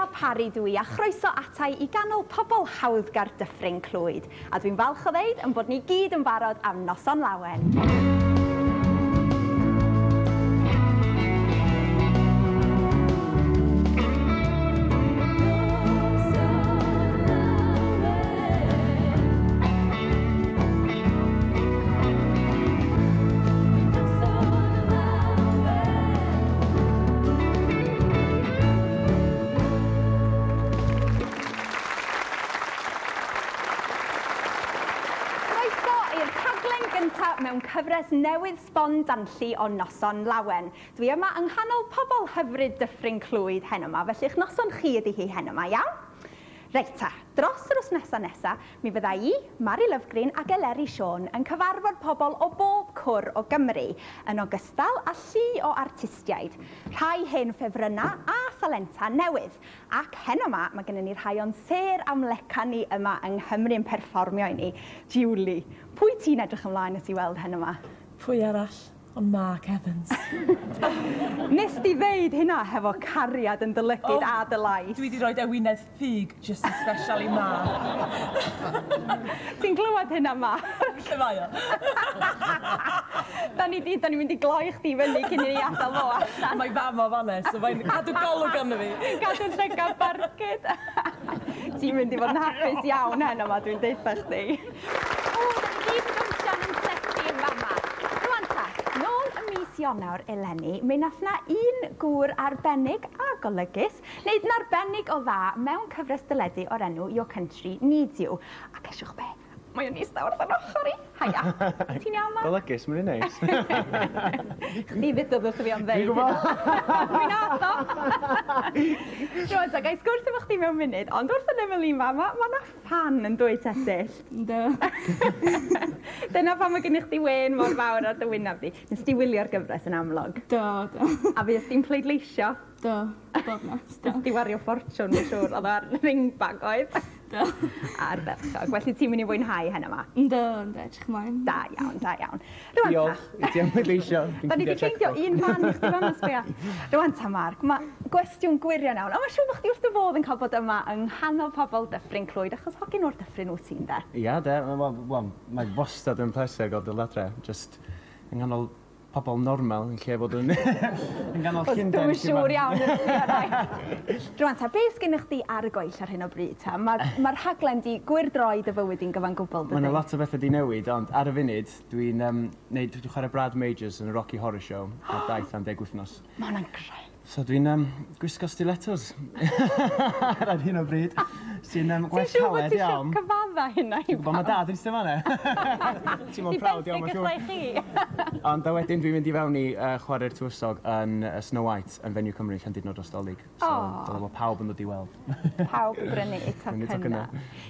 Nia Parry dwi a chroeso atai I ganol pobl hawddgar Dyffryn Clwyd. A dwi'n falch o ddeud yn bod ni gyd yn barod am Noson Lawen. Mewn cyfres newydd sbon danlli o Noson Lawen. Dwi yma yng nghanol pobl hyfryd Dyffryn Clwyd hen yma, felly eich noson chi ydy hi hen yma, iawn? Reit ta, dros yr wsnesa nesa, mi fydda I, Mari Lyfgreen ac Eleri Siôn yn cyfarfod pobl o bob cwr o Gymru, yn ogystal â llu o artistiaid, rhai hen ffefrynna a thalenta newydd. Ac hen yma, mae gennym ni rhai o'n ser amleca ni yma yng Nghymru yn perfformio I ni. Julie, pwy ti'n edrych ymlaen at I weld hen yma? Pwy arall? Ond Marc Evans. Nes di ddeud hynna hefo cariad yn dylygyd a dy lais. Dwi wedi rhoi ewinedd ffug just yn special I Marc. Ti'n glywed hynna, Marc? Lle mae o? Da ni mynd I gloi chdi fyny cyn I ni adael fo allan. Mae fam o fanne, so mae'n cadw golwg arno fi. Cadw'n llygad barcud. Ti'n mynd I fod yn hapus iawn hen yma, dwi'n deitha chdi. O, da ni gyd yn Osian yn sexy yn fama. Rwan ta, nôl y mis Ionawr eleni, mi nath na un gŵr arbennig a golygus, wneud yn arbennig o dda mewn cyfres dyledu o'r enw Your Country Needs You. Ac esiwch be? Mae o'n ista wrth yn ochr I. Haia. Ti'n iawn, ma? Golygus, mae'n neis. Ni fydd ddwch fi am ddeud. Dwi'n gwybod. Dwi'n addo. Rwan ta, gai sgwrs efo chdi mewn munud, ond wrth yn ymwyl I ma, mae na fan yn dweud tetyll. Do. Dyna pan mae gennych chdi wen mor fawr ar dy wynaf di. Nes di wylio'r gyfres yn amlwg. Do. A fi ys di'n pleidleisio. Do. Bod na. Nes di wario ffortiwn, mae'n siŵr. Oedd ar ringbag oedd. Do. A'r ferchog. Felly ti'n mynd I fwynhau hen yma. Do, edrych ymlaen. Da iawn, da iawn. Rwan ta. Diolch, I ti am pleidleisio. Da ni wedi ffeindio un fan I chdi fan ysbio. Rwan ta, Marc, mae gwestiwn gwirion iawn. A mae siŵr bod chdi wrth y fodd yn cael bod yma yng nghanol pobl Dyffryn Clwyd, achos hogyn o'r Dyffryn wyt ti'n de? Ia, de. Mae wastad yn pleser gael dy ladre. Just yng nghanol pobl normal yn lle bod yn yng nghanol Llundain. Dwi'n siŵr iawn yn Rwan ta, beth gennych chdi ar y goell ar hyn o bryd ta? Mae'r rhaglen di gwirdroi dy fywyd i'n gyfan gwbl, dydy? Mae lot o bethau di newid, ond ar y funud, dwi'n chwarae Brad Majors yn y Rocky Horror Show ar daith am 10 wythnos. Mae hwnna'n greu. So dwi'n gwisgo stilettos ar hyn o bryd, sy'n gwell caled iawn. Ti'n siŵr bod ti cyfadda hynna I Mae dad yn ystod fanna. Ti'n mynd prawd iawn, mae'n siŵr. Ond a wedyn dwi'n mynd I fewn I chwarae'r tywysog yn Snow White yn Fenyw Cymru llan dyn o'r Dostolig. So, dyle bod pawb yn dod I weld. Pawb yn brynu I tocynnau.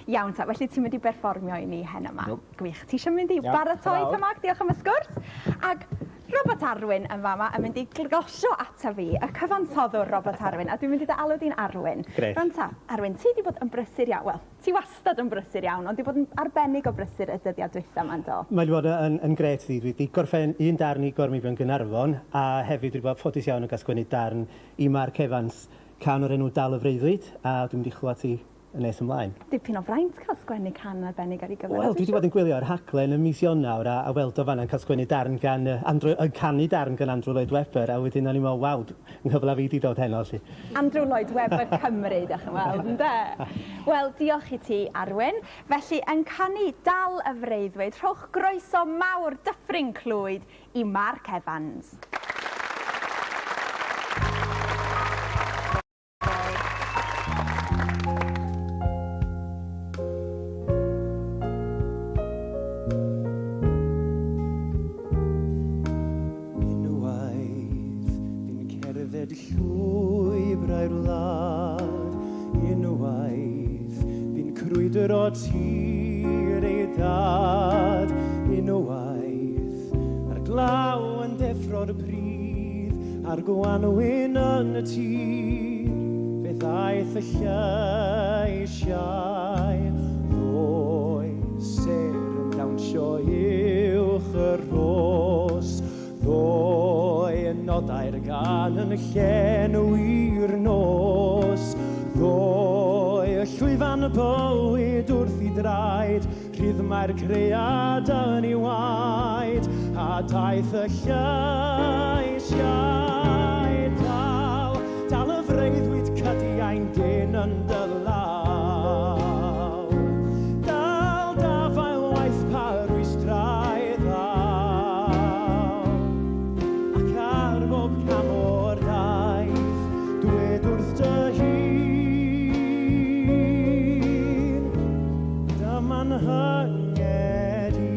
Iawn ta, felly ti'n mynd I berfformio I ni hen yma. Gwych, ti eisiau mynd I baratoi ta, Marc? Diolch am y sgwrs. Ac Robat Arwyn yn fama yn mynd I glosio ata fi, y cyfansoddwr Robat Arwyn, a dwi'n mynd I dy alw di'n Arwyn. Grêt. Rwan ta, Arwyn, ti wedi bod yn brysur iawn, wel, ti wastad yn brysur iawn, ond wedi bod yn arbennig o brysur y dyddiad dwytha ma'n do. Mae wedi bod yn gret ddi. Dwi wedi gorffen un darn I Gormifio yn Gaernarfon, a hefyd dwi wedi bod ffodus iawn yn cael sgwennu darn I Marc Evans, can o'r enw Dal y Freuddwyd, a dwi'n mynd I chlywed ti yn nes ymlaen. Dipyn o fraint cael sgwennu can arbennig ar ei gyfer. Wel, dwi wedi bod yn gwylio'r rhaglen yn mis Ionawr a weld o fanna'n cael sgwennu darn gan canu darn gan Lloyd a wedyn o'n i'n meddwl, waw, yng nghyfle fi wedi dod heno, lly. Lloyd Cymru, dach chi'n weld, ynde? Wel, diolch I ti, Arwyn. Felly, yn canu Dal y Freuddwyd, rhowch groeso mawr Dyffryn Clwyd I Marc Evans. Llwybrau'r wlad, unwaith, fi'n crwydr o tir ei dad, unwaith, ar glaw yn deffro'r pridd, a'r gwanwyn yn y tir, fe ddaeth y lleisiau, ddoi ser yn dawnsio uwch y ros, ddoi nodau'r gan yn llenwi'r nos, ddoi llwyfan y bywyd wrth I draed, rhydd mae'r cread yn ei waed, a daeth y llais dal y freuddwyd cydiau'n dyn yn dy law. Dal dafael waith parwys draed ddaw, ac ar bob cam o'r daith, dwed wrth dy hun, dyma'n hynged I.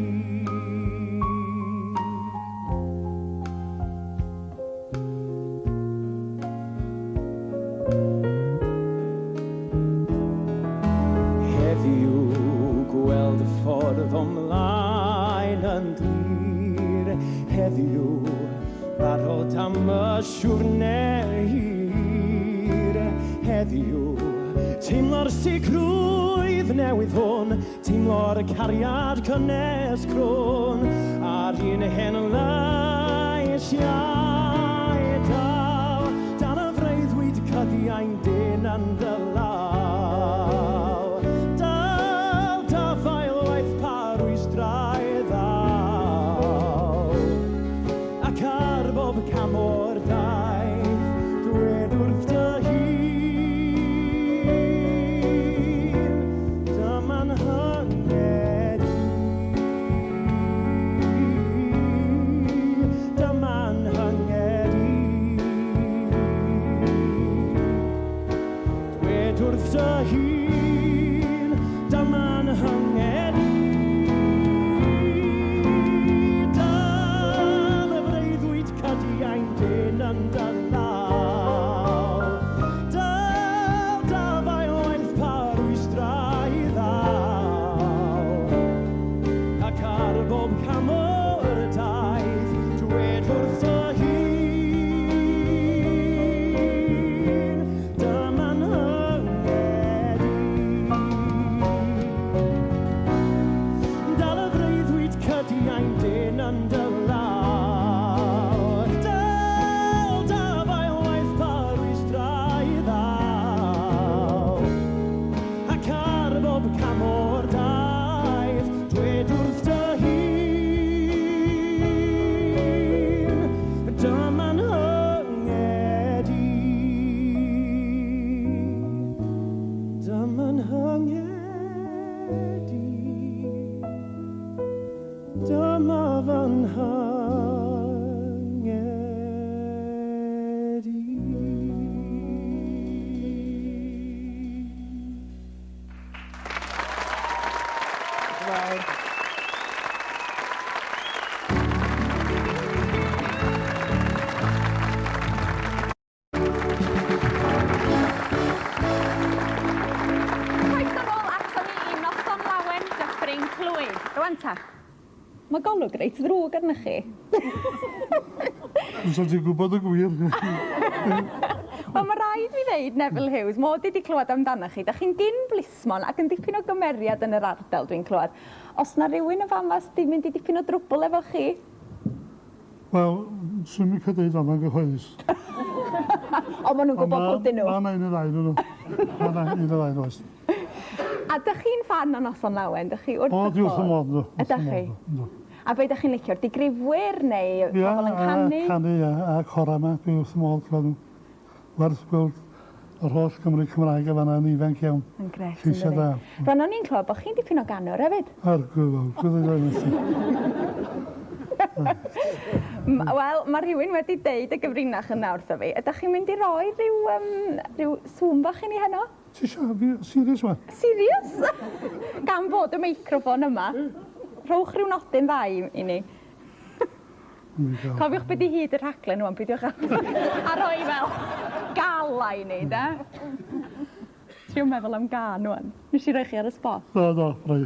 Gweld y ffordd ymlaen yn glir, heddiw barod am y siwrne hir, heddiw teimlo'r sicrwydd newydd hwn, teimlo'r cariad cynnes crwn, a'r un hen lais dal y freuddwyd cydiau'n dyn yn dy law. Mae golwg reit ddrwg arnych chi. Os ti'n gwybod y gwir. Wel, mae rhaid fi ddeud, Neville Hughes, mod I wedi clywed amdanoch chi. Da chi'n dyn blismon ac yn dipyn o gymeriad yn yr ardal, dwi'n clywed. Os na rhywun yn fama sydd mynd I dipyn o drwbl efo chi? Wel, swn i'n cael dweud am gyhoeddus. O, maen nhw'n gwybod bod nhw. Mae un y ddau nhw. Mae un y ddau oes. A dych chi'n fan o Noson Lawen? Dych chi wrth y O, diwrth y modd nhw. Ydych chi? A be ydych chi'n licio? Digrifwyr neu pobl yn canu? Ia, canu, a cora yma. Dwi wrth y modd clod nhw. Werth gweld yr holl Gymru Cymraeg a fanna yn ifanc iawn. Yn gret, yn dydi. Rwan o'n i'n clywed bod chi'n dipyn o ganwr hefyd. Wel, mae rhywun wedi deud y gyfrinach yna wrtho fi. Ydych chi'n mynd I roi rhyw sŵn bach I ni heno? Ti siarad serious wan? Serious? Gan bod y meicroffon yma. Rhowch rhyw nodyn dda I ni. Cofiwch beth I hyd y rhaglen nhw, peidiwch a roi fel gala I ni, da? Ti'n meddwl am gan nhw'n? Nes I roi chi ar y spot? Do, rhoi.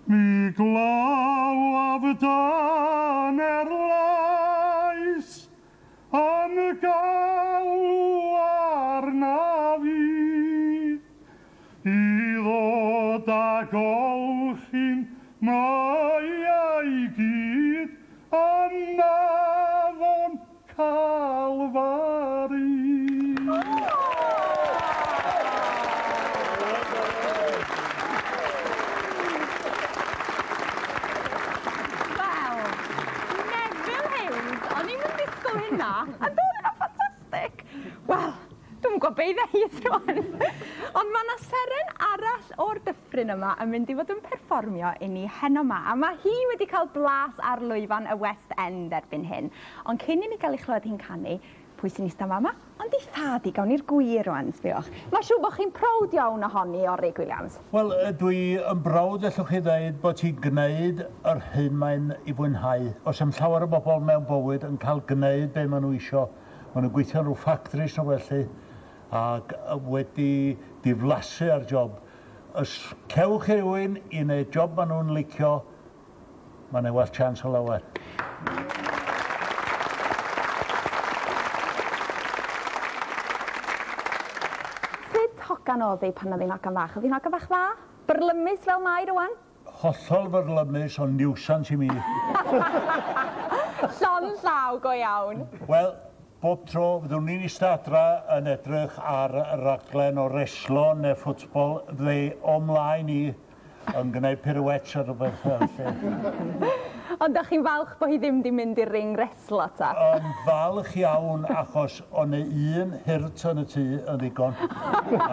Mi glywaf Dyner Lais yn galw arna fi I ddod ag olchi'n mae ei gyd yn afon Calfari. A doedd yna ffantastig. Wel, dwi'n gwybod be i ddeud rwan. Ond mae yna seren arall o'r Dyffryn yma yn mynd i fod yn perfformio i ni heno yma. A mae hi wedi cael blas ar lwyfan y West End erbyn hyn. Ond cyn i ni gael ei chlywed hi'n canu, pwy sy'n eistedd yma? Ond i thad i gawn i'r gwir rwan, sbiwch. Mae'n siŵr bod chi'n prowd iawn ohoni Orig Williams. Wel, dwi yn brawd allwch chi ddweud bod ti'n gwneud yr hyn mae'n ei fwynhau. Os am llawer o bobl mewn bywyd yn cael gwneud be maen nhw isio, maen nhw'n gweithio yn rhyw factories nhw felly, ac wedi diflasu ar job. Os cewch chi rhywun i wneud job maen nhw'n licio, mae'n ei well chance o lawer. Sut hogan oedd ei pan oedd hi'n hogan fach? Oedd hi'n hogan fach dda? Byrlymus fel mai rwan? Hollol fyrlymus o niwsans i mi. Llon llaw go iawn. Wel, bob tro fyddwn ni'n eistadra yn edrych ar y raglen o reslo neu ffwtbol, fe omlaen i yn gwneud pirouettes ar rhywbeth fel. Ond da chi'n falch bod hi ddim wedi mynd i'r ring reslo ta? Yn falch iawn achos o'n un hirt yn y tŷ yn ddigon. A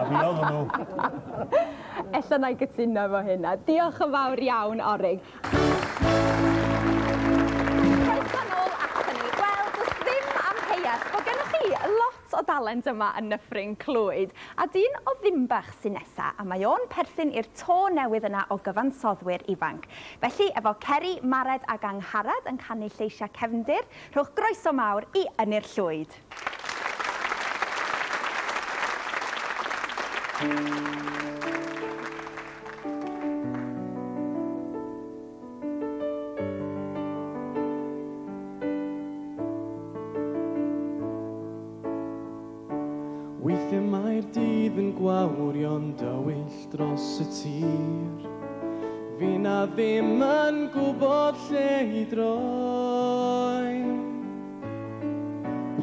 fi oedd nhw. Ella na i gytuno efo hynna. Diolch yn fawr iawn, Orig. Bod gennych chi lot o dalent yma yn Nyffryn Clwyd, a dyn o ddimbach sy'n nesa, a mae o'n perthyn i'r to newydd yna o gyfansoddwyr ifanc. Felly, efo Ceri, Mared ac Angharad yn canu lleisiau cefndir, rhowch groeso mawr i Ynyr Llwyd. Weithiau mae'r dydd yn gwawrio'n dywyll dros y tir. Fi na ddim yn gwybod lle i droi.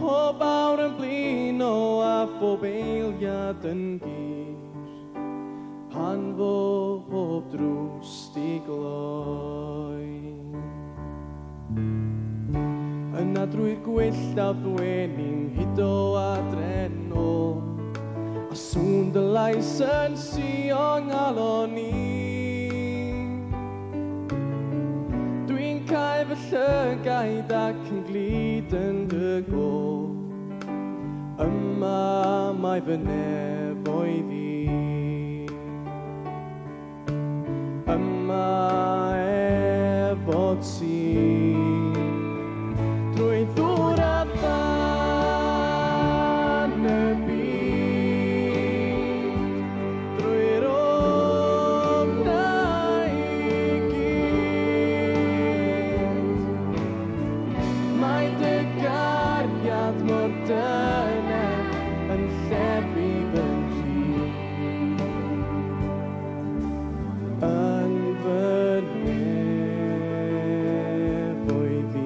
Pob awr yn blino a phob eiliad yn gyr. Pan fo pob drws di gloi. Yna drwy'r gwyllt a ddwenin hudo a dreno, a sŵn dy Lais yn sion alon ni. Dwi'n cael fy llygaid ac yn glid yn dy go, yma mae fy nefoedd i. Yma efo ti. Drwy ddŵr a ddan y byd, drwy'r ofnau i gyd. Mae dy gariad mor dyner yn llefu fy hyd. Yn fy nefoedd i.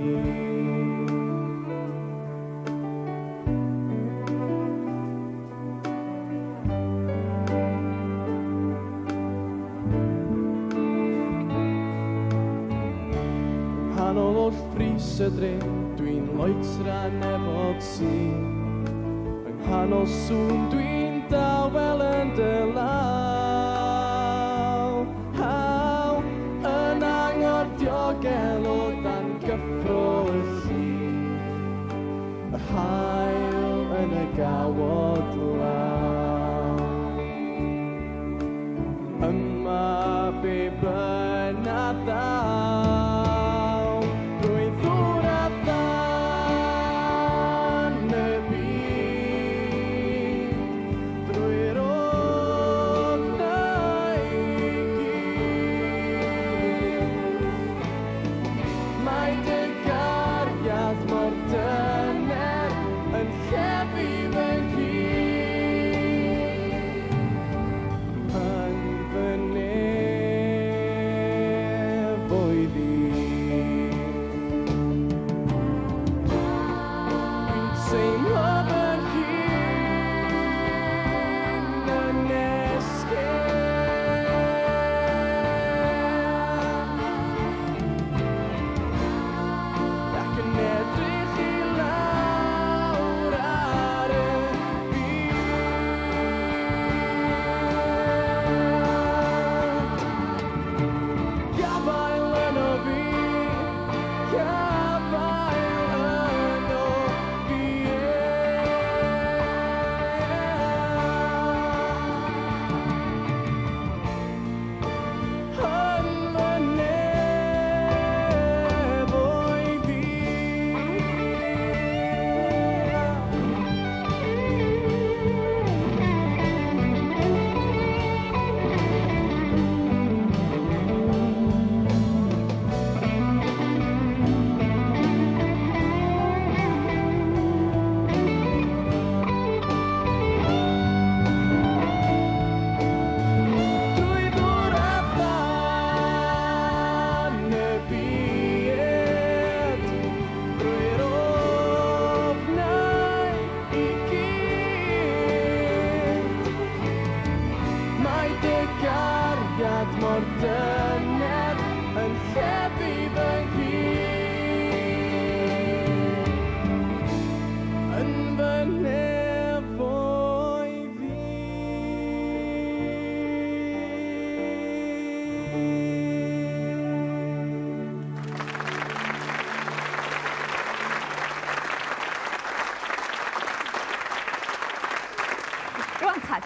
Hanol o'r ffris y dre, dwi'n loetran efo ti. Yng nghanol sŵn dwi'n dawel yn dy law. Haw, yn angor diogel o dan gyffro y llif. Y hael yn y gawod law. Yma be byna ddaw.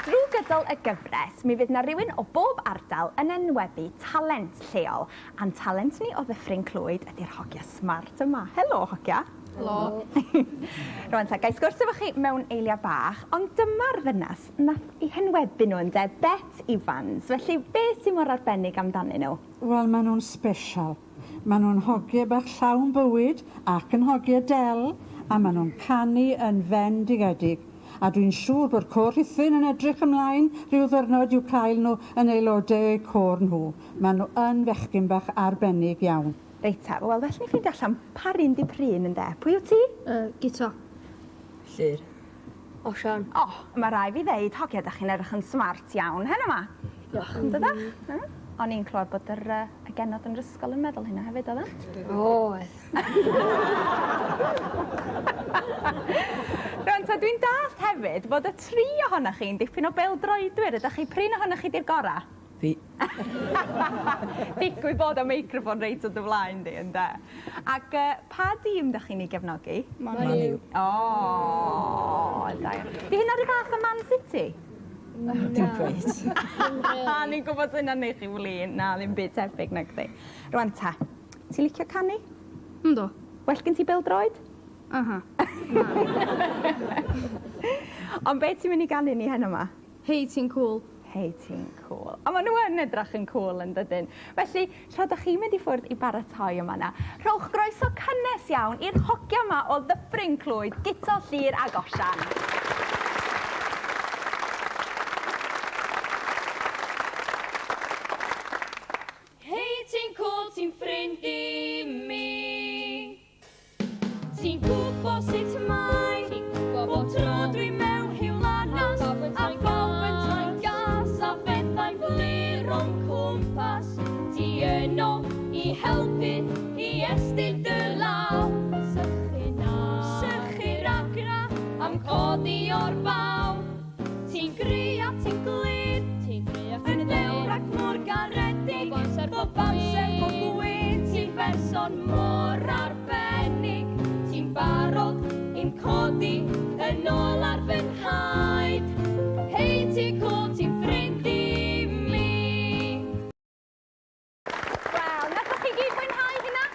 Drwy gydol y gyfres, mi fydd na rhywun o bob ardal yn enwebu talent lleol. A'n talent ni o Dyffryn Clwyd ydy'r hogia smart yma. Helo, hogia. Helo. Rwan ta, gai sgwrs efo chi mewn eiliau bach, ond dyma'r ddynas nath i henwebu nhw yn Bet Ifans. Felly, beth sy'n mor arbennig amdanyn nhw? Wel, maen nhw'n special. Maen nhw'n hogiau bach llawn bywyd ac yn hogiau del, a maen nhw'n canu yn fendigedig. A dwi'n siŵr bod Côr Rhuthun yn edrych ymlaen rhyw ddwrnod i'w cael nhw yn aelodau eu côr nhw. Maen nhw yn fechgyn bach arbennig iawn. Reit ta, wel, felly ni ffeindio allan Parry'n Dyffryn yn de. Pwy yw ti? Guto. Llyr. Osian. O, mae rai fi ddeud, hogia, da chi'n edrych yn smart iawn, hen yma. Diolch. Dyda? O'n i'n clywed bod yr genod yn yr ysgol yn meddwl hynna hefyd, oedd e? Oedd. Rwan ta, dwi'n dallt hefyd bod y tri ohonoch chi'n dipyn o bêl-droedwyr. Ydych chi prin ohonoch chi di'r gorau? Fi. Digwydd bod y meicroffon reit o dy flaen di, ynddo? Ac pa dîm ydych chi'n ei gefnogi? Man U. O, da. Di hynna rhyw fath o Man City? Dim gweud. Ni'n gwybod hynna'n neud chi flin. Na, ddim byd tebyg na gdi. Rwan ta, ti'n licio canu? Ynddo. Well gen ti bêl-droed? Aha. Ond beth ti'n mynd i ganu ni hen yma? Hei, ti'n cool. Hei, ti'n cool. A maen nhw yn edrych yn cool yn dydyn. Felly, tra ydych chi'n mynd i ffwrdd i baratoi yma na, rhowch groeso cynnes iawn i'r hogia yma o Dyffryn Clwyd, Guto, Llyr ag Osian. Hei, ti'n cool, ti'n ffrind i mi. Ti'n gwybod sut mae, bob tro dwi mewn hiwlanas, a bobyn gas a bethau'n glir o'n cwmpas. Ti yno i helpu i estyn dy law. Sychu'r agra am codi o'r baw. Ti'n gry a ti'n glyd, yn ddewr ac mor garedig, bob amser o gwyn, ti'n berson mor arbennig. Ti'n barod i'n codi yn ôl ar fy nhaid. Hei, ti'n cool, ti'n ffrind i mi. Wel, nathoch chi gyd mwynhau hynna?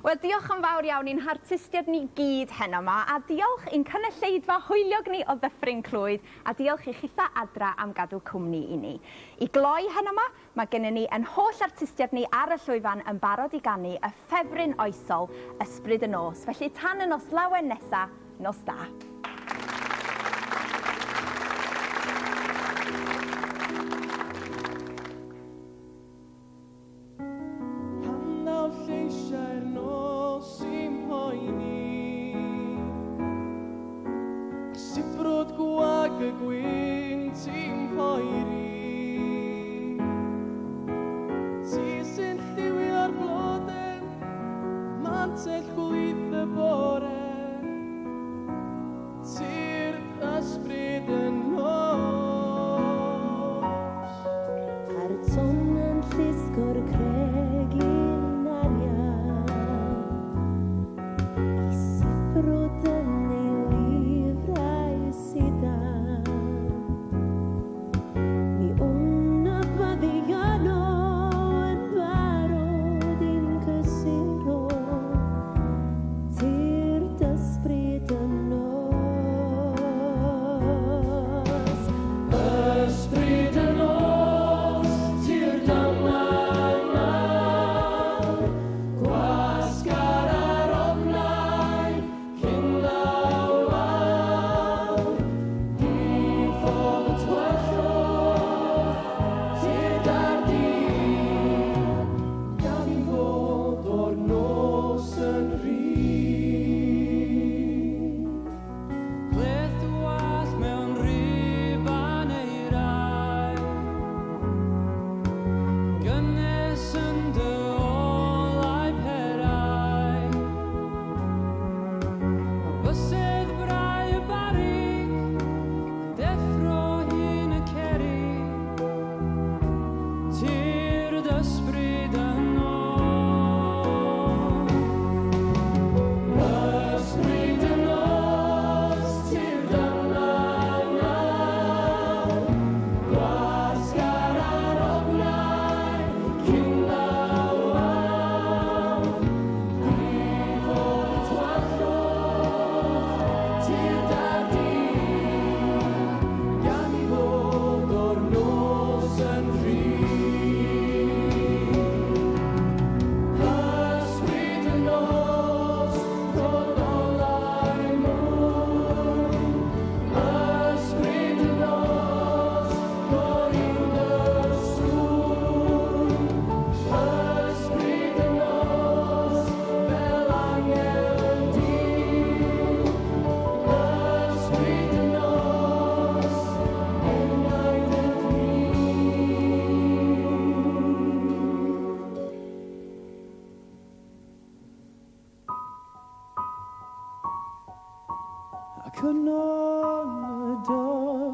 Wel, diolch yn fawr iawn i'n hartistiaid ni gyd heno yma, a diolch i'n cynulleidfa hwyliog ni o Dyffryn Clwyd, a diolch i chitha adra am gadw cwmni i ni. I gloi heno yma, mae gennym ni yn holl artistiaid ni ar y llwyfan yn barod i ganu y ffefryn oesol, Ysbryd y Nos. Felly tan y nos lawen nesa, nos da. Handaw lleisiau'r nos sy'n poeni, sibrwd gwag y gwyn ti'n poeri. Ti sy'n lliwio'r blodau, mantell gwlydd y bore. Ti'r ysbryd yn nos. Ar ton yn llusgo'r cregyn arian, i sibrwd yn ei lifrau sydd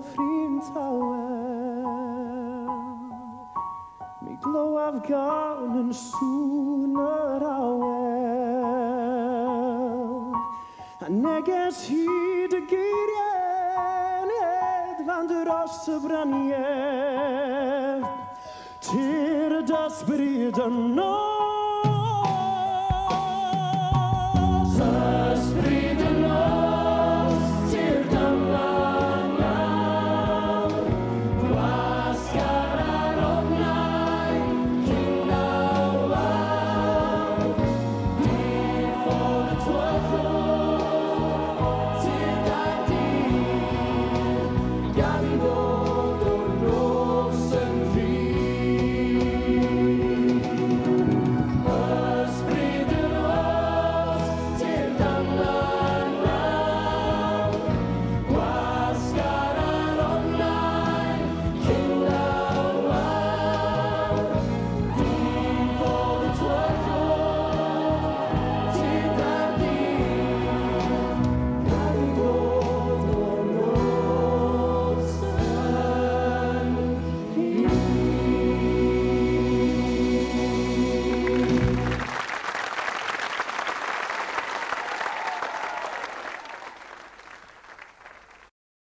ffrin tawel. Mi glywaf gawn yn sŵn yr awel. A neges hyd y geiriau hedfan dros y braniau. Tir y dysbryd yn ôl.